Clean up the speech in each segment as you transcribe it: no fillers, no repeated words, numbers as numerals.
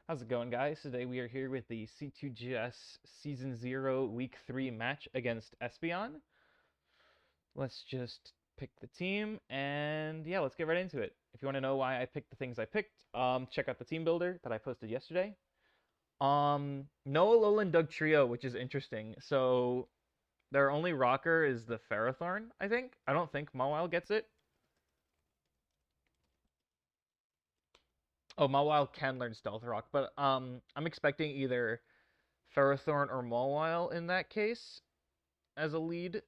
How's it going, guys? Today we are here with the C2GS Season 0 Week 3 match against Espeon. Let's just pick the team, and yeah, let's get right into it. If you want to know why I picked the things I picked, check out the team builder that I posted yesterday. No Alolan Doug Trio, which is interesting. So, their only rocker is the Ferrothorn, I think. I don't think Mawile gets it. Oh, Mawile can learn Stealth Rock, but I'm expecting either Ferrothorn or Mawile in that case as a lead.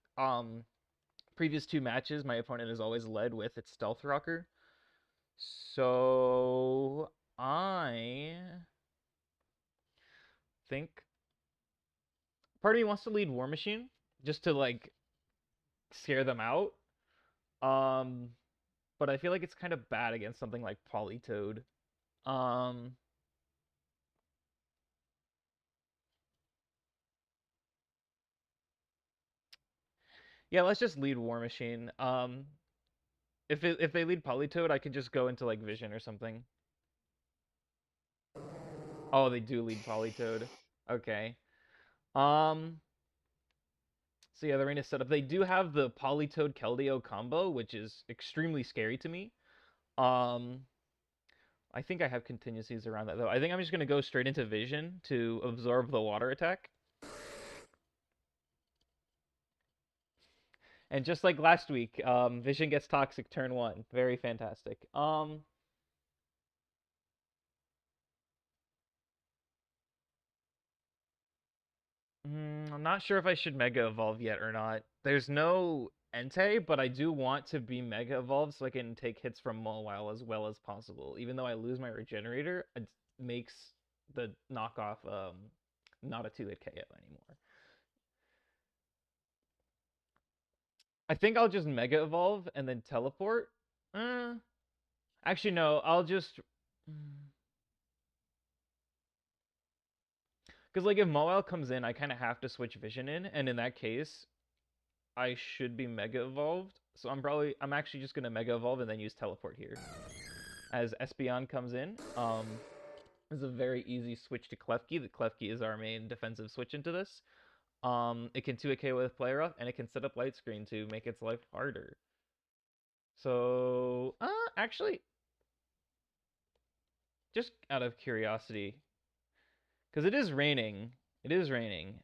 Previous two matches, my opponent has always led with its Stealth Rocker. So I think part of me wants to lead War Machine just to like scare them out. Um, but I feel like it's kind of bad against something like Politoed. Um, yeah, let's just lead War Machine. If they lead Politoed, I could just go into like Vision or something. Oh, they do lead Politoed. Okay. Um. So yeah, the rain is set up. They do have the Politoed Keldeo combo, which is extremely scary to me. Um. I think I have contingencies around that though. I think I'm just gonna go straight into Vision to absorb the water attack. And just like last week, Vision gets toxic turn 1. Very fantastic. I'm not sure if I should Mega Evolve yet or not. There's no Entei, but I do want to be Mega Evolved so I can take hits from Mawile as well as possible. Even though I lose my Regenerator, it makes the knockoff not a 2-hit KO anymore. I think I'll just Mega Evolve and then Teleport. Actually, no, I'll just... Because, like, if Mawile comes in, I kind of have to switch Vision in, and in that case, I should be Mega Evolved. So I'm actually just going to Mega Evolve and then use Teleport here. As Espeon comes in, it's a very easy switch to Klefki. The Klefki is our main defensive switch into this. It can 2-hit KO with Play Rough, and it can set up Light Screen to make its life harder. So, actually, just out of curiosity, because it is raining. It is raining.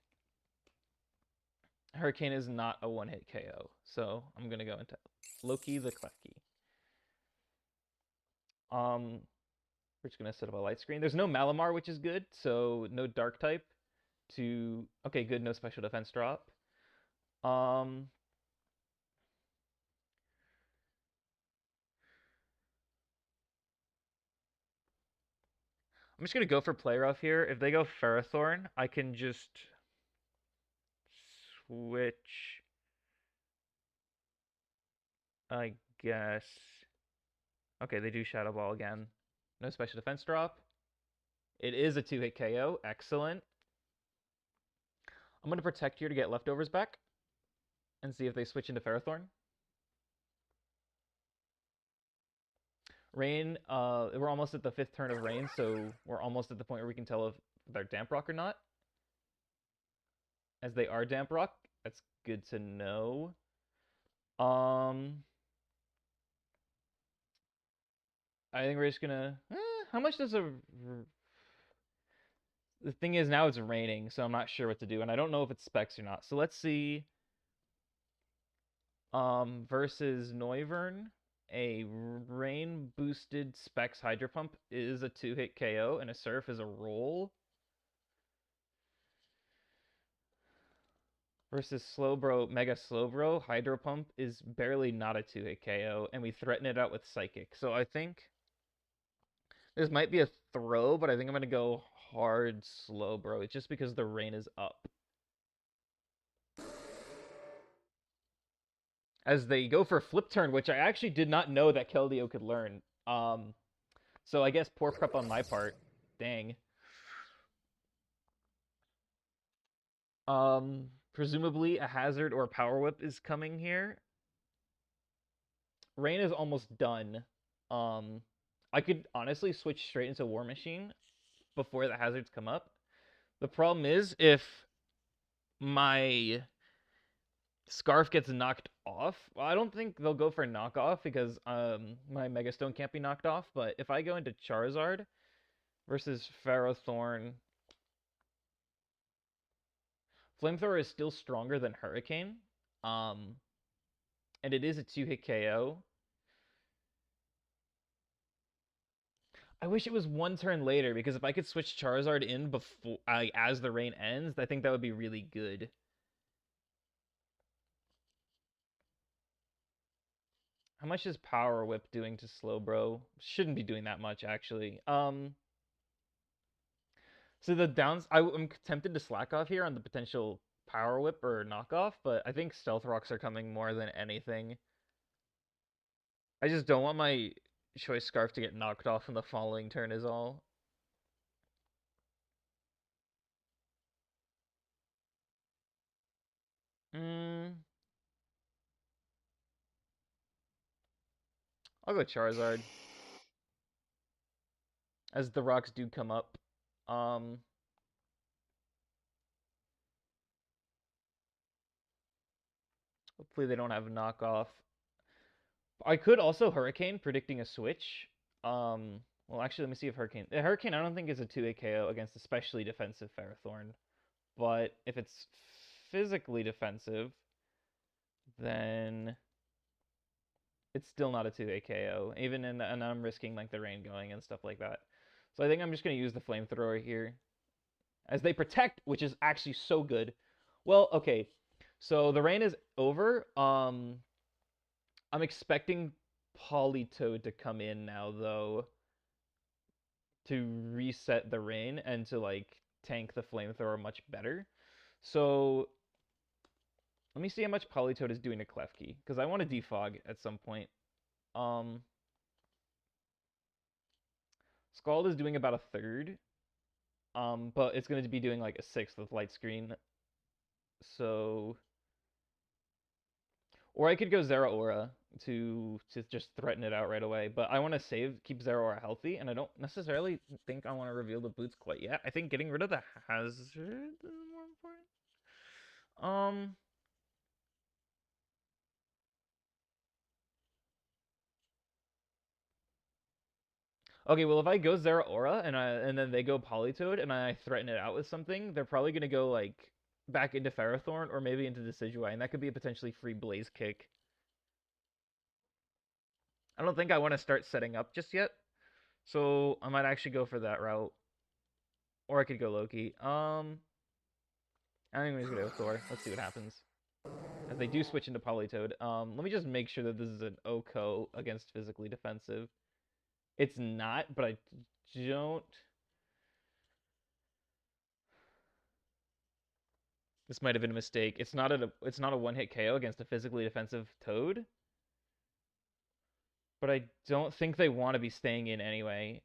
Hurricane is not a one-hit KO, so I'm gonna go into Loki the Klefki. We're just gonna set up a light screen. There's no Malamar, which is good, so no Dark type. Okay, good, no special defense drop. I'm just gonna go for Play Rough here. If they go Ferrothorn, I can just switch, I guess. Okay, they do Shadow Ball again. No special defense drop. It is a 2-hit KO. Excellent. I'm going to protect here to get leftovers back and see if they switch into Ferrothorn. Rain, we're almost at the 5th turn of Rain, so we're almost at the point where we can tell if they're Damp Rock or not. As they are Damp Rock, that's good to know. I think we're just gonna... how much does a... The thing is, now it's raining, so I'm not sure what to do, and I don't know if it's Specs or not. So let's see... versus Noivern, a rain-boosted Specs Hydro Pump is a 2-hit KO, and a Surf is a roll. Versus Slowbro, Mega Slowbro, Hydro Pump is barely not a 2-hit KO, and we threaten it out with Psychic. So I think this might be a throw, but I think I'm going to go hard Slowbro. It's just because the rain is up. As they go for Flip Turn, which I actually did not know that Keldeo could learn. So I guess poor prep on my part. Dang. Presumably a Hazard or Power Whip is coming here. Rain is almost done. I could honestly switch straight into War Machine, before the hazards come up. The problem is if my Scarf gets knocked off. Well, I don't think they'll go for knockoff because my Mega Stone can't be knocked off. But if I go into Charizard versus Ferrothorn, Flamethrower is still stronger than Hurricane. Um, and it is a 2-hit KO. I wish it was one turn later because if I could switch Charizard in before as the rain ends, I think that would be really good. How much is Power Whip doing to Slowbro? Shouldn't be doing that much actually. So the downs, I'm tempted to slack off here on the potential Power Whip or knockoff, but I think Stealth Rocks are coming more than anything. I just don't want my Choice Scarf to get knocked off in the following turn is all. I'll go Charizard. As the rocks do come up. Hopefully they don't have a knockoff. I could also Hurricane, predicting a switch. Well, actually, let me see if Hurricane... Hurricane, I don't think is a 2-hit KO against especially defensive Ferrothorn. But if it's physically defensive, then it's still not a 2-hit KO. Even in, and I'm risking like the rain going and stuff like that. So I think I'm just going to use the Flamethrower here. As they protect, which is actually so good. Well, okay. So the rain is over. I'm expecting Politoed to come in now, though, to reset the rain and to, like, tank the Flamethrower much better. So let me see how much Politoed is doing to Klefki, because I want to defog at some point. Scald is doing about a third, but it's going to be doing like a sixth with Light Screen. So, or I could go Zeraora to just threaten it out right away, but I want to keep Zeraora healthy, and I don't necessarily think I want to reveal the boots quite yet. I think getting rid of the hazard is more important. Okay, well, if I go Zeraora and then they go Politoed and I threaten it out with something, they're probably gonna go like back into Ferrothorn or maybe into Decidueye, and that could be a potentially free Blaze Kick. I don't think I want to start setting up just yet, so I might actually go for that route, or I could go Loki. I think I'm just gonna go Thor. Let's see what happens. As they do switch into Politoed. Let me just make sure that this is an OHKO against physically defensive. It's not, but I don't. This might have been a mistake. It's not a one-hit KO against a physically defensive Toad. But I don't think they want to be staying in anyway.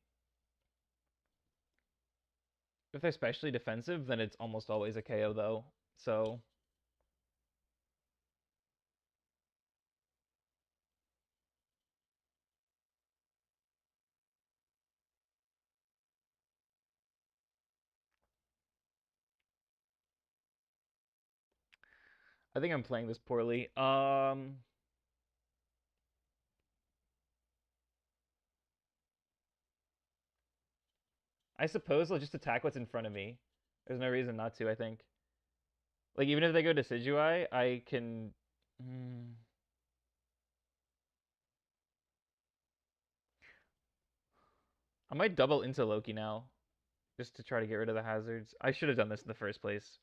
If they're especially defensive, then it's almost always a KO though. So I think I'm playing this poorly. I suppose I'll just attack what's in front of me. There's no reason not to, I think. Like, even if they go Decidueye, I can... I might double into Loki now, just to try to get rid of the hazards. I should have done this in the first place.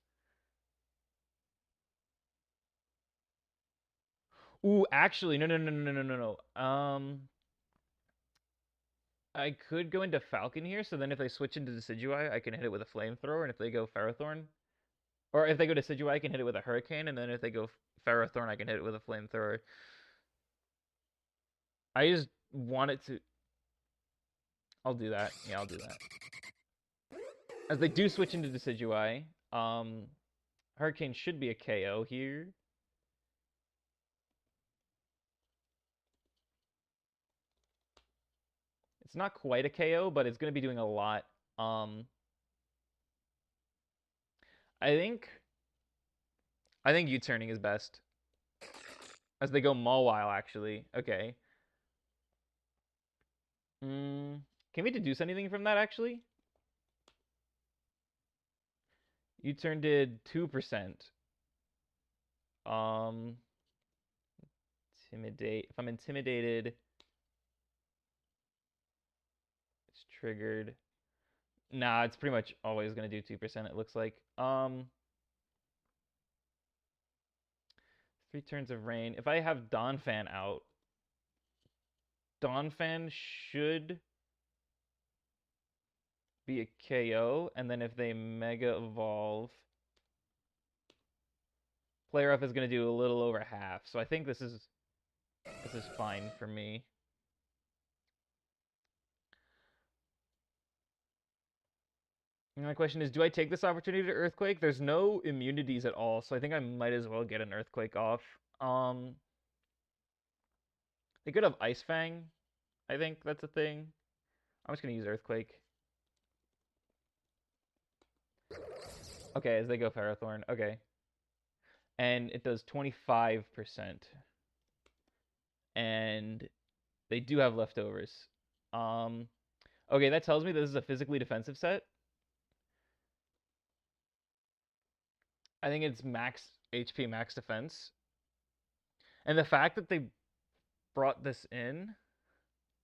Ooh, actually, no. I could go into Falcon here, so then if they switch into Decidueye, I can hit it with a Flamethrower, and if they go Ferrothorn, or if they go Decidueye, I can hit it with a Hurricane, and then if they go Ferrothorn, I can hit it with a Flamethrower. I just want it to... I'll do that. Yeah, I'll do that. As they do switch into Decidueye, Hurricane should be a KO here. It's not quite a KO, but it's going to be doing a lot. I think U-turning is best. As they go Mawile, actually. Okay. Can we deduce anything from that, actually? U-turn did 2%. Um, Intimidate. If I'm intimidated, it's triggered. Nah, it's pretty much always gonna do 2%, it looks like. 3 turns of rain. If I have Donphan out, Donphan should be a KO, and then if they Mega Evolve, Player F is gonna do a little over half. So I think this is fine for me. And my question is, do I take this opportunity to Earthquake? There's no immunities at all, so I think I might as well get an Earthquake off. They could have Ice Fang. I think that's a thing. I'm just gonna use Earthquake. Okay, as they go Ferrothorn. Okay. And it does 25%. And they do have leftovers. Okay, that tells me this is a physically defensive set. I think it's max HP, max defense. And the fact that they brought this in,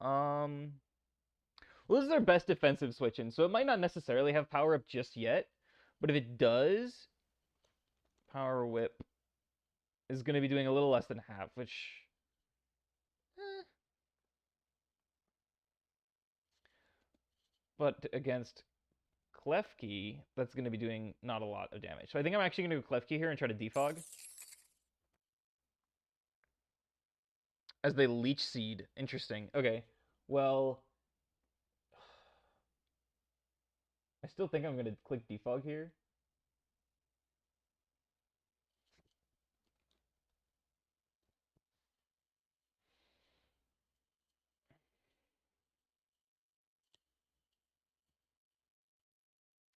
well, this is their best defensive switch in, so it might not necessarily have power up just yet, but if it does, Power Whip is going to be doing a little less than half, which, but against Klefki, that's going to be doing not a lot of damage. So I think I'm actually going to go Klefki here and try to defog. As they Leech Seed. Interesting. Okay. Well, I still think I'm going to click defog here.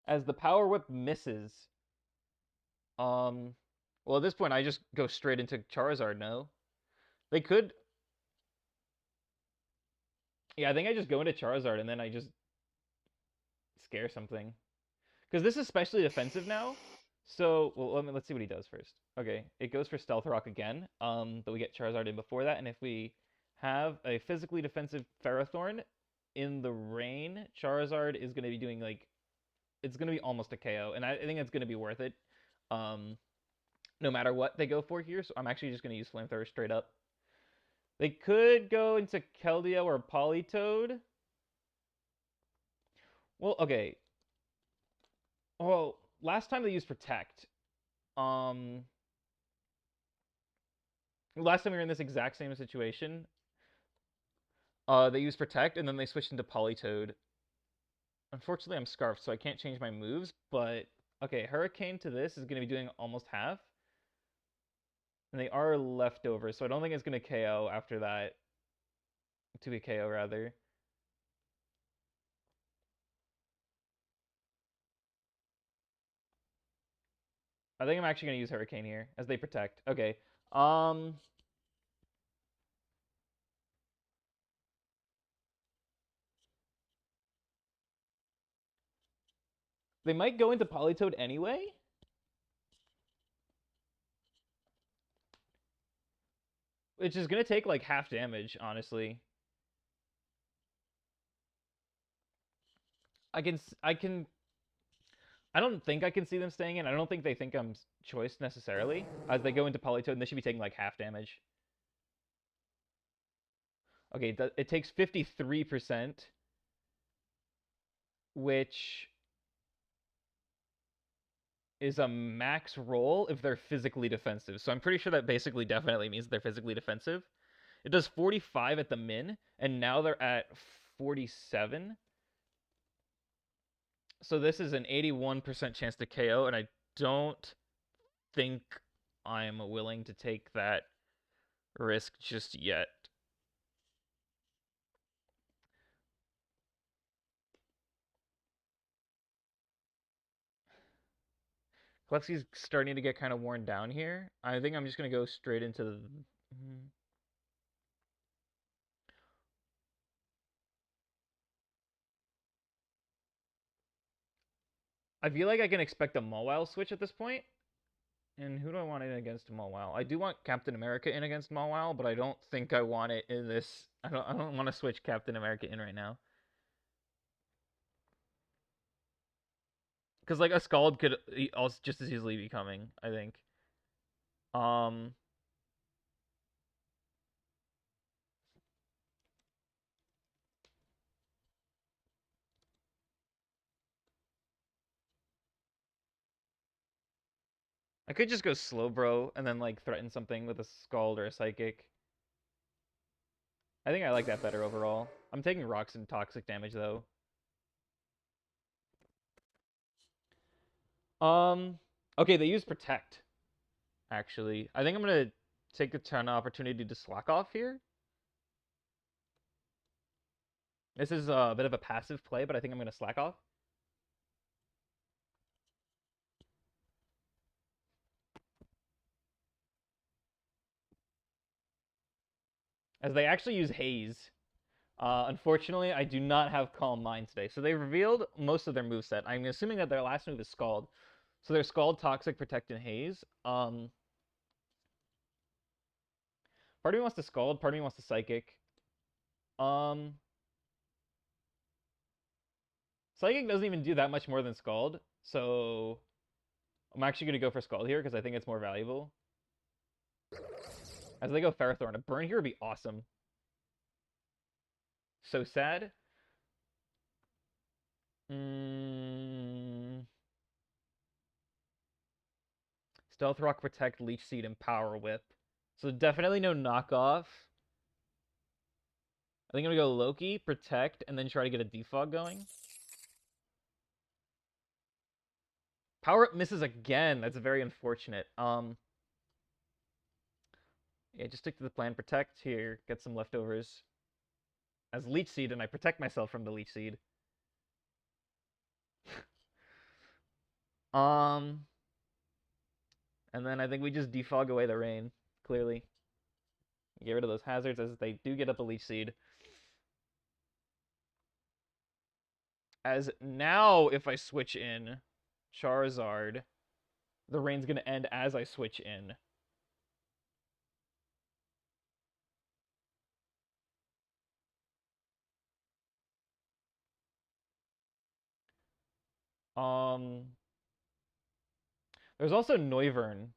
As the Power Whip misses, well, at this point, I just go straight into Charizard, no? They could... Yeah, I think I just go into Charizard and then I just scare something. Because this is especially defensive now. So, well, let's see what he does first. Okay, it goes for Stealth Rock again, but we get Charizard in before that, and if we have a physically defensive Ferrothorn in the rain, Charizard is going to be doing, like, it's going to be almost a KO, and I think it's going to be worth it, no matter what they go for here, so I'm actually just going to use Flamethrower straight up. They could go into Keldeo or Politoed. Well, okay. Well, last time they used Protect. Last time we were in this exact same situation, they used Protect, and then they switched into Politoed. Unfortunately, I'm Scarfed, so I can't change my moves, but... Okay, Hurricane to this is going to be doing almost half. And they are leftovers, so I don't think it's going to KO after that. To be KO, rather. I think I'm actually going to use Hurricane here, as they Protect. Okay. They might go into Politoed anyway. Which is going to take, like, half damage, honestly. I don't think I can see them staying in. I don't think they think I'm choice necessarily. As they go into Politoed, and they should be taking, like, half damage. Okay, it takes 53%, which is a max roll if they're physically defensive. So I'm pretty sure that basically definitely means they're physically defensive. It does 45 at the min, and now they're at 47. So this is an 81% chance to KO, and I don't think I'm willing to take that risk just yet. Plexie's starting to get kind of worn down here. I think I'm just going to go straight into the... I feel like I can expect a Mawile switch at this point. And who do I want in against Mawile? I do want Captain America in against Mawile, but I don't think I want it in this. I don't want to switch Captain America in right now. Because like a Scald could also just as easily be coming, I think. Um I could just go slow bro and then like threaten something with a Scald or a Psychic. I think I like that better overall. I'm taking rocks and toxic damage though. Um okay, they use Protect, actually. I think I'm gonna take the turn opportunity to slack off here. This is a bit of a passive play, but I think I'm gonna slack off. As they actually use Haze. Unfortunately, I do not have Calm Mind today. So they revealed most of their moveset. I'm assuming that their last move is Scald. So they're Scald, Toxic, Protect, and Haze. Part of me wants to Scald, part of me wants to Psychic. Psychic doesn't even do that much more than Scald. So I'm actually going to go for Scald here because I think it's more valuable. As they go Ferrothorn, a burn here would be awesome. So sad. Stealth Rock, Protect, Leech Seed, and Power Whip. So definitely no knockoff. I think I'm gonna go Loki, Protect, and then try to get a Defog going. Power Whip misses again. That's very unfortunate. Yeah, just stick to the plan. Protect here. Get some leftovers. As Leech Seed, and I protect myself from the Leech Seed. And then I think we just defog away the rain, clearly. Get rid of those hazards as they do get up a Leech Seed. As now, if I switch in Charizard, the rain's going to end as I switch in. There's also Noivern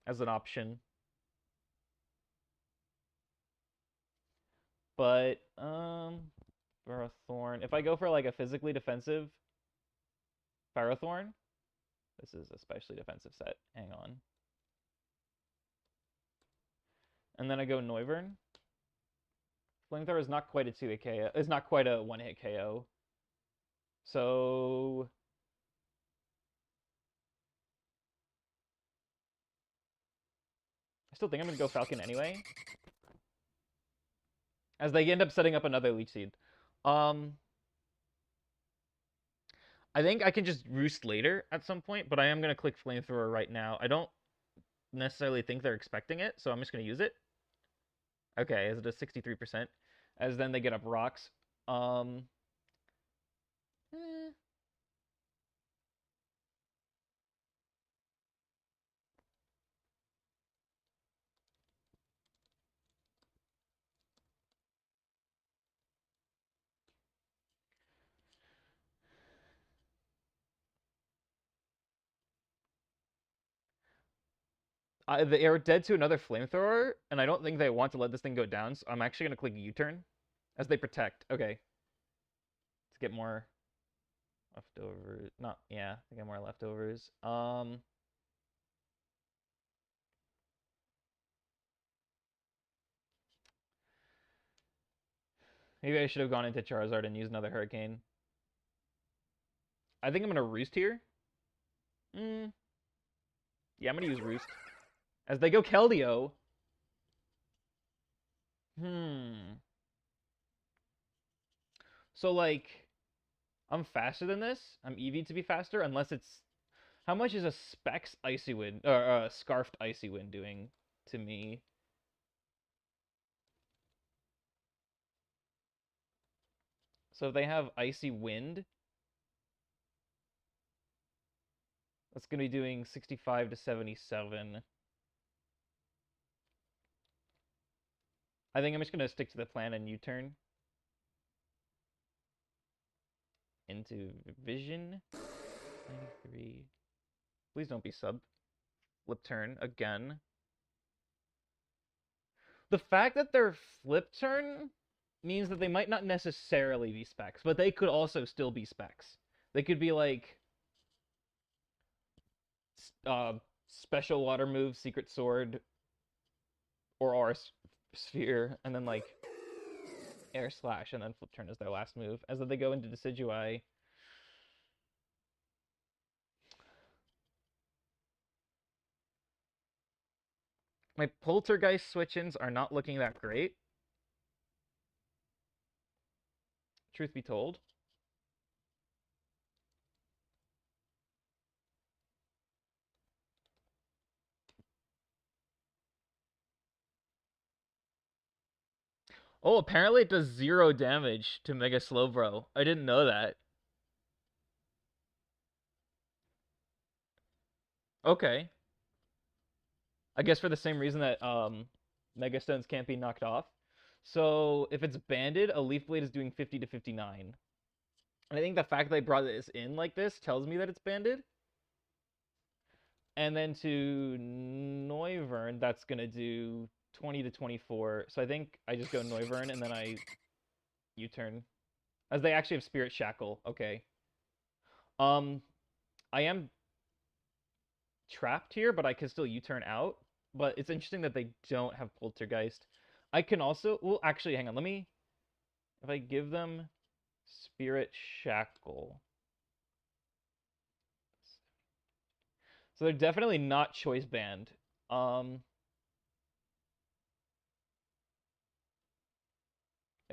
as an option. But, Ferrothorn. If I go for like a physically defensive Ferrothorn, this is a specially defensive set. Hang on. And then I go Noivern. Flamethrower is not quite a 2-hit KO. It's not quite a 1-hit KO. So I still think I'm going to go Falcon anyway. As they end up setting up another Leech Seed. I think I can just roost later at some point, but I am going to click Flamethrower right now. I don't necessarily think they're expecting it, so I'm just going to use it. Okay, is it a 63%? As then they get up rocks. They are dead to another Flamethrower, and I don't think they want to let this thing go down, so I'm actually going to click U-turn as they protect. Okay. To get more leftovers. Not, yeah, to get more leftovers. Maybe I should have gone into Charizard and used another Hurricane. I think I'm going to Roost here. Yeah, I'm going to use Roost. As they go Keldeo. So, like, I'm faster than this. I'm EV to be faster, unless it's... How much is a Specs Icy Wind, or Scarfed Icy Wind doing to me? So if they have Icy Wind, that's going to be doing 65 to 77. I think I'm just going to stick to the plan and U-turn into Vision. 93. Please don't be sub. Flip turn again. The fact that they're flip turn means that they might not necessarily be specs, but they could also still be specs. They could be like special water move, secret sword, or aura sphere, and then like air slash, and then flip turn as their last move. As they go into Decidueye. My Poltergeist switch-ins are not looking that great. Truth be told. Oh, apparently it does 0 damage to Mega Slowbro. I didn't know that. Okay. I guess for the same reason that Mega Stones can't be knocked off. So if it's banded, a Leaf Blade is doing 50 to 59. And I think the fact that they brought this in like this tells me that it's banded. And then to Noivern, that's going to do 20 to 24. So I think I just go Noivern and then I U-turn. As they actually have Spirit Shackle. Okay. I am trapped here, but I can still U-turn out. But it's interesting that they don't have Poltergeist. I can also... Well, actually, hang on. Let me... If I give them Spirit Shackle... So they're definitely not choice banned. They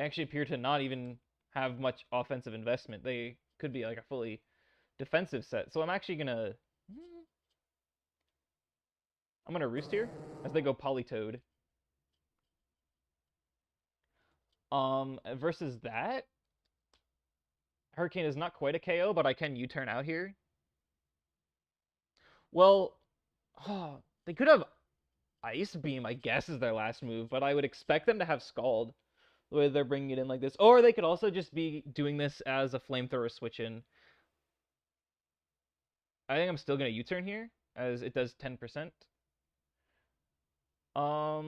actually appear to not even have much offensive investment. They could be like a fully defensive set. So I'm actually gonna... I'm gonna Roost here as they go Politoed. Versus that, Hurricane is not quite a KO, but I can U-turn out here. Well, they could have Ice Beam, I guess, is their last move, but I would expect them to have Scald the way they're bringing it in like this. Or they could also just be doing this as a Flamethrower switch-in. I think I'm still going to U-turn here, as it does 10%. I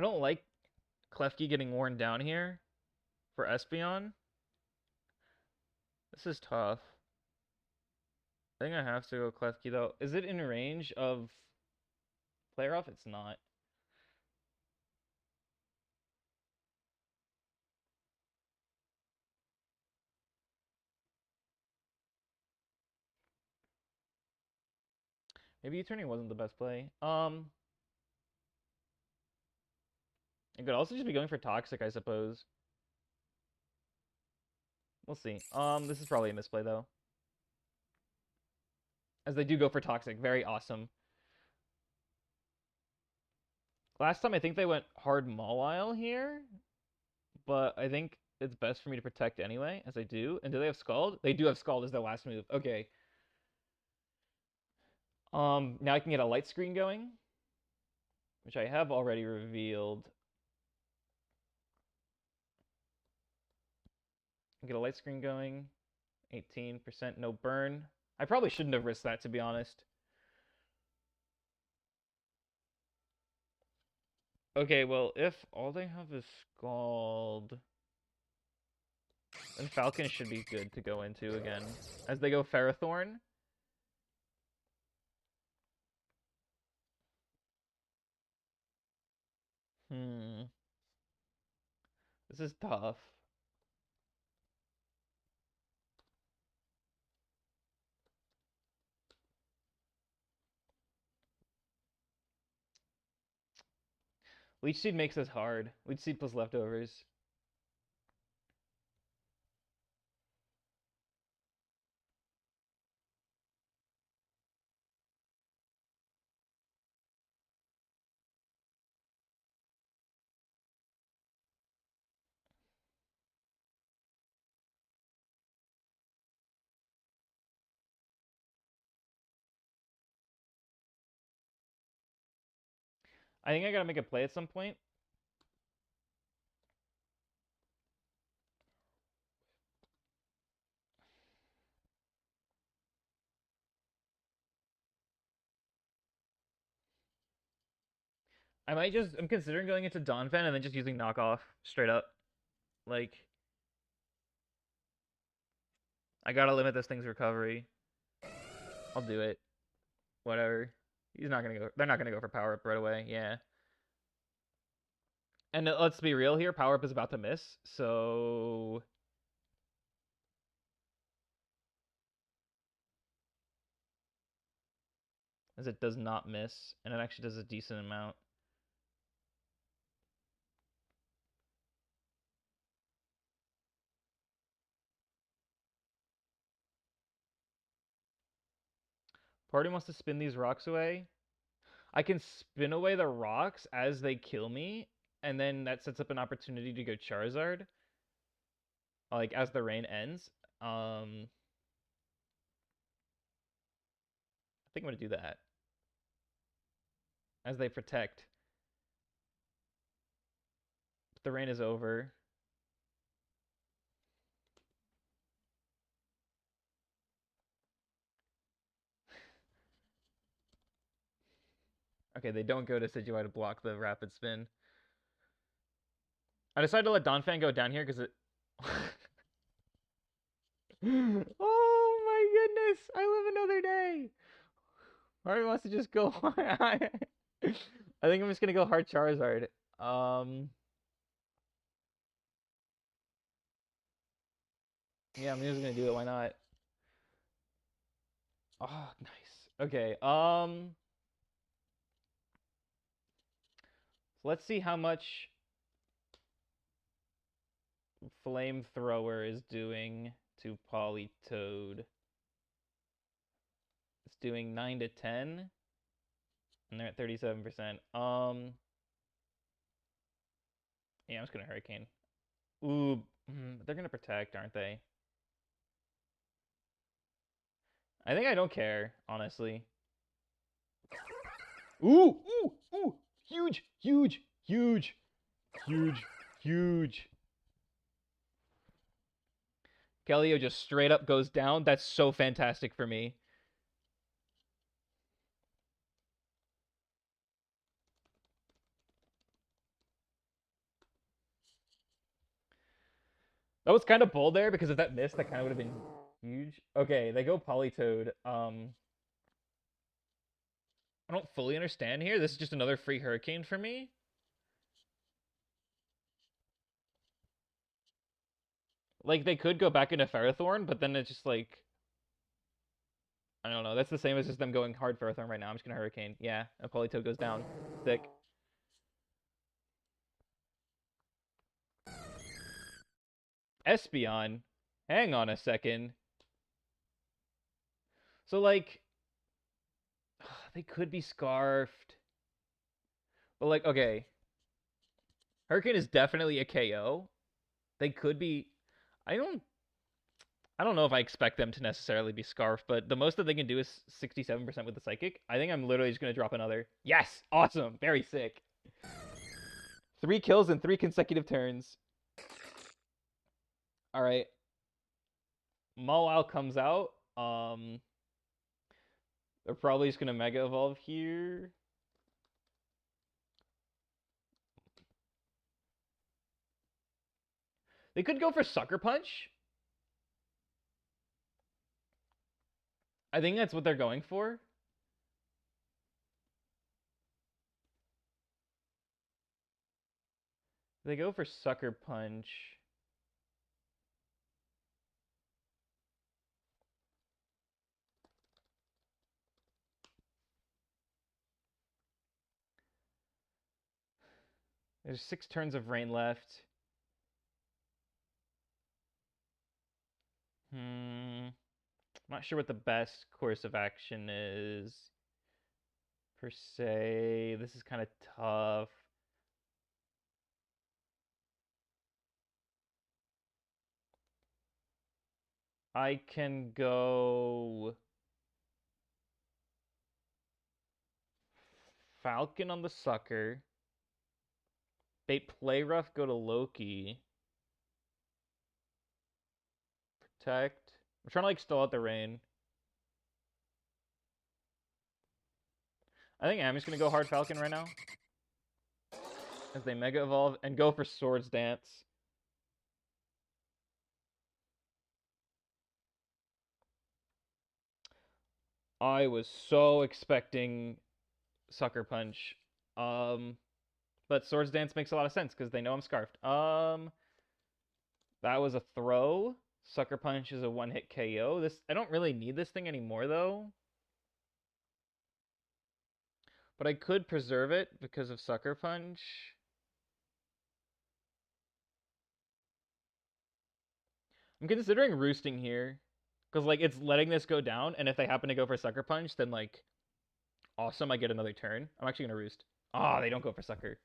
don't like Klefki getting worn down here for Espeon. This is tough. I think I have to go Klefki, though. Is it in range of Player Off? It's not. Maybe U-turning wasn't the best play. It could also just be going for Toxic, I suppose. We'll see. This is probably a misplay, though. As they do go for Toxic. Very awesome. Last time, I think they went hard Mawile here. But I think it's best for me to protect anyway, as I do. And do they have Scald? They do have Scald as their last move. Okay. Now I can get a light screen going, which I have already revealed. Get a light screen going. 18%, no burn. I probably shouldn't have risked that, to be honest. Okay, well, if all they have is Scald, then Falcon should be good to go into again. As they go Ferrothorn. This is tough. Leech Seed makes this hard. Leech Seed plus leftovers. I think I gotta make a play at some point. I'm considering going into Donphan and then just using knockoff straight up. Like, I gotta limit this thing's recovery. I'll do it. Whatever. He's not gonna go. They're not gonna go for power up right away. Yeah. And let's be real here. Power up is about to miss. So as it does not miss, and it actually does a decent amount. Party wants to spin these rocks away. I can spin away the rocks as they kill me, and then that sets up an opportunity to go Charizard. Like as the rain ends. I think I'm gonna do that. As they protect. But the rain is over. Okay, they don't go to Decidueye to block the rapid spin. I decided to let Donphan go down here because it... Oh my goodness! I live another day! Mario wants to just go... I think I'm just gonna go hard Charizard. Yeah, I'm just gonna do it, why not? Oh, nice. Okay, so let's see how much Flamethrower is doing to Politoed. It's doing 9 to 10. And they're at 37%. Yeah, I'm just gonna Hurricane. Ooh, they're gonna protect, aren't they? I think I don't care, honestly. Ooh, ooh, ooh! Huge, huge, huge, huge, huge. Kellio just straight up goes down. That's so fantastic for me. That was kind of bold there because if that missed, that kind of would have been huge. Okay, they go Politoed. I don't fully understand here. This is just another free Hurricane for me. Like, they could go back into Ferrothorn, but then it's just like... I don't know. That's the same as just them going hard Ferrothorn right now. I'm just going to Hurricane. Yeah, and Politoed goes down. Sick. Espeon. Hang on a second. So, like... They could be Scarfed. But, like, okay. Hurricane is definitely a KO. They could be... I don't know if I expect them to necessarily be Scarf, but the most that they can do is 67% with the Psychic. I think I'm literally just going to drop another. Yes! Awesome! Very sick. 3 kills in 3 consecutive turns. Alright. Mawile comes out. They're probably just going to Mega Evolve here. They could go for Sucker Punch. I think that's what they're going for. They go for Sucker Punch. There's 6 turns of rain left. I'm not sure what the best course of action is, per se. This is kind of tough. I can go Falcon on the sucker. Bait Play Rough, go to Loki. Protect. I'm trying to like stall out the rain. I think I'm just gonna go hard Falcon right now. As they Mega Evolve and go for Swords Dance. I was so expecting Sucker Punch. But Swords Dance makes a lot of sense because they know I'm Scarfed. That was a throw. Sucker Punch is a one-hit KO. I don't really need this thing anymore though. But I could preserve it because of Sucker Punch. I'm considering roosting here. Because like it's letting this go down, and if they happen to go for Sucker Punch, then like awesome, I get another turn. I'm actually gonna roost. Ah, they don't go for Sucker.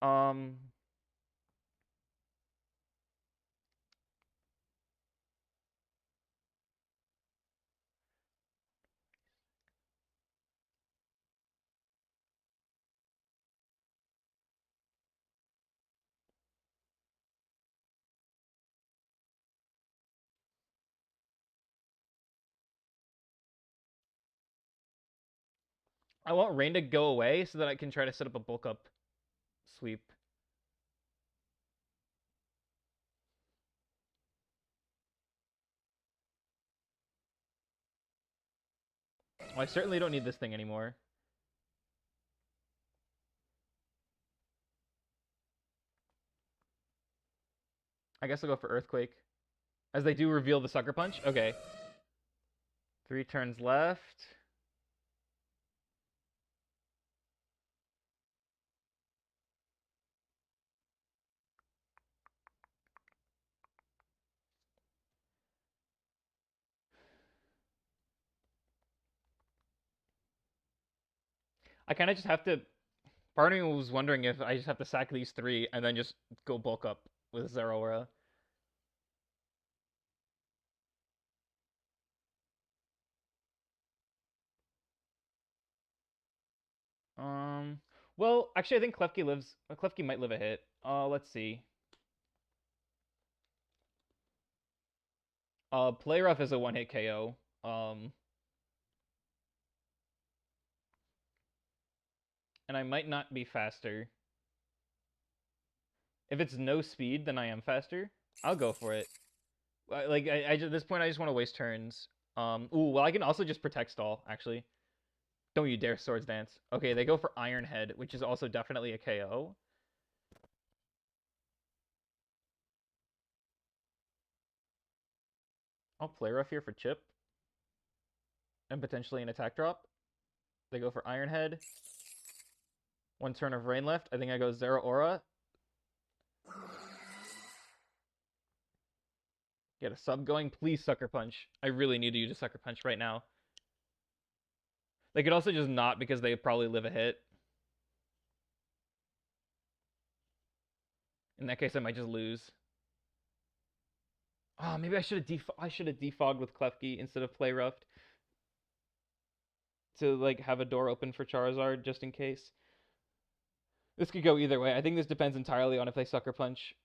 Um I want Rain to go away so that I can try to set up a bulk up sweep. Well, I certainly don't need this thing anymore. I guess I'll go for Earthquake. As they do reveal the Sucker Punch. Okay. 3 turns left. I kind of just have to... Part of me was wondering if I just have to sack these 3 and then just go bulk up with Zeraora. Well, actually, I think Klefki might live a hit. Let's see. Play Rough is a one-hit KO. And I might not be faster. If it's no speed, then I am faster. I'll go for it. Like, at this point, I just want to waste turns. Ooh, well, I can also just protect stall, actually. Don't you dare Swords Dance. Okay, they go for Iron Head, which is also definitely a KO. I'll Play Rough here for chip. And potentially an attack drop. They go for Iron Head. 1 turn of rain left. I think I go Zeraora. Get a sub going. Please Sucker Punch. I really need to use a Sucker Punch right now. They could also just not because they probably live a hit. In that case, I might just lose. Oh, maybe I should have defogged with Klefki instead of Play Roughed. To like have a door open for Charizard just in case. This could go either way. I think this depends entirely on if they Sucker Punch.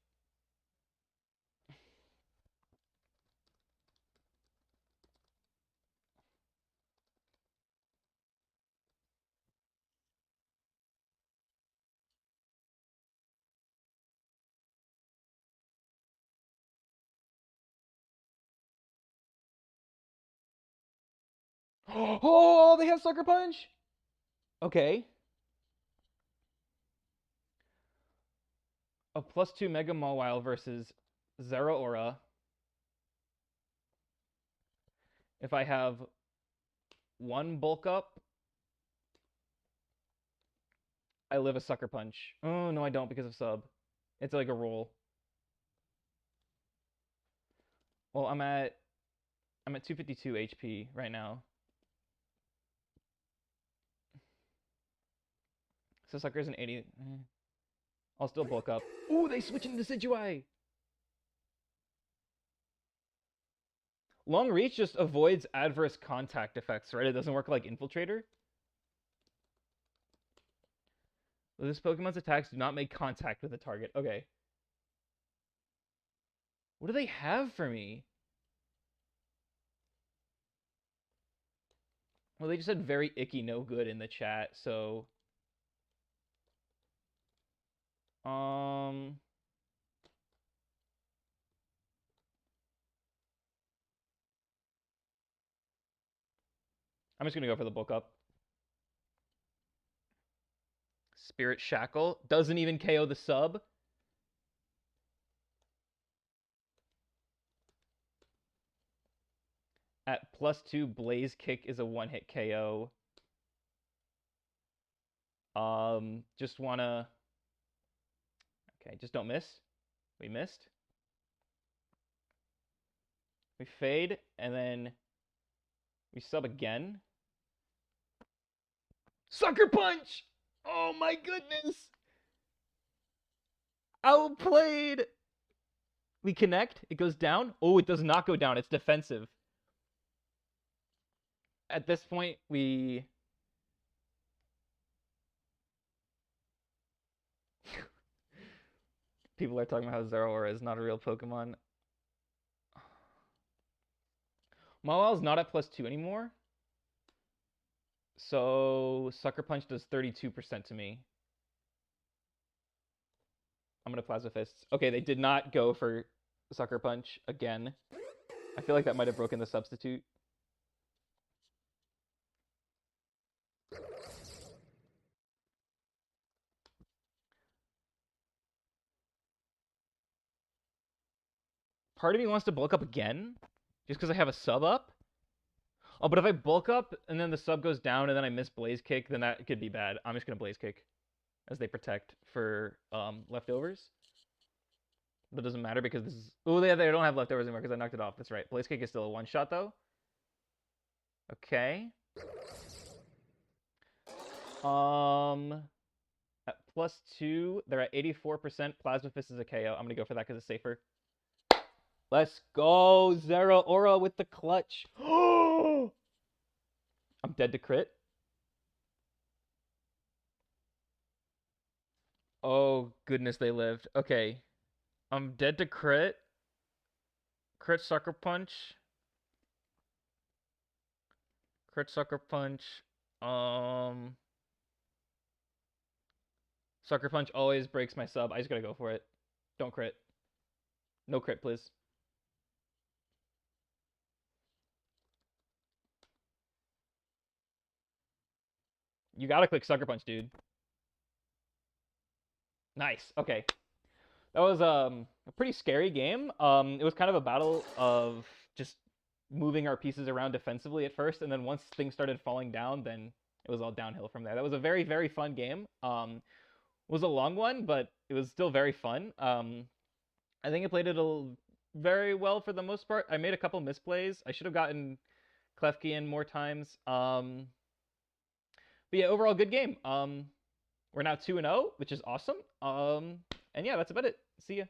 Oh, they have Sucker Punch? Okay. A +2 Mega Mawile versus Zeraora. If I have one bulk up. I live a Sucker Punch. Oh, no, I don't because of sub. It's like a roll. Well, I'm at 252 HP right now. So Sucker's an 80. I'll still bulk up. Ooh, they switch into Decidueye! Long Reach just avoids adverse contact effects, right? It doesn't work like Infiltrator. This Pokemon's attacks do not make contact with the target. Okay. What do they have for me? Well, they just said very icky, no good in the chat, so... I'm just gonna go for the bulk up. Spirit Shackle doesn't even KO the sub. At +2, Blaze Kick is a one-hit KO. Just wanna... Okay, just don't miss. We missed. We fade, and then we sub again. Sucker Punch! Oh my goodness! Outplayed! We connect, it goes down. Oh, it does not go down, it's defensive. At this point, we... People are talking about how Zeraora is not a real Pokemon. Mawil's not at +2 anymore. So Sucker Punch does 32% to me. I'm gonna Plasma Fists. Okay, they did not go for Sucker Punch again. I feel like that might have broken the substitute. Part of me wants to bulk up again, just because I have a sub up. Oh, but if I bulk up and then the sub goes down and then I miss Blaze Kick, then that could be bad. I'm just gonna Blaze Kick as they protect for leftovers. But it doesn't matter because this is... Oh, they don't have leftovers anymore because I knocked it off. That's right. Blaze Kick is still a one-shot, though. Okay. At +2, they're at 84%. Plasma Fist is a KO. I'm going to go for that because it's safer. Let's go. Zeraora with the clutch. I'm dead to crit. Oh, goodness, they lived. Okay. I'm dead to crit. Crit Sucker Punch. Crit Sucker Punch. Sucker Punch always breaks my sub. I just gotta go for it. Don't crit. No crit, please. You gotta click Sucker Punch, dude. Nice. Okay. That was a pretty scary game. It was kind of a battle of just moving our pieces around defensively at first, and then once things started falling down, then it was all downhill from there. That was a very, very fun game. It was a long one, but it was still very fun. I think I played it very well for the most part. I made a couple misplays. I should have gotten Klefki in more times. But yeah, overall good game. We're now 2-0, which is awesome. And yeah, that's about it. See ya.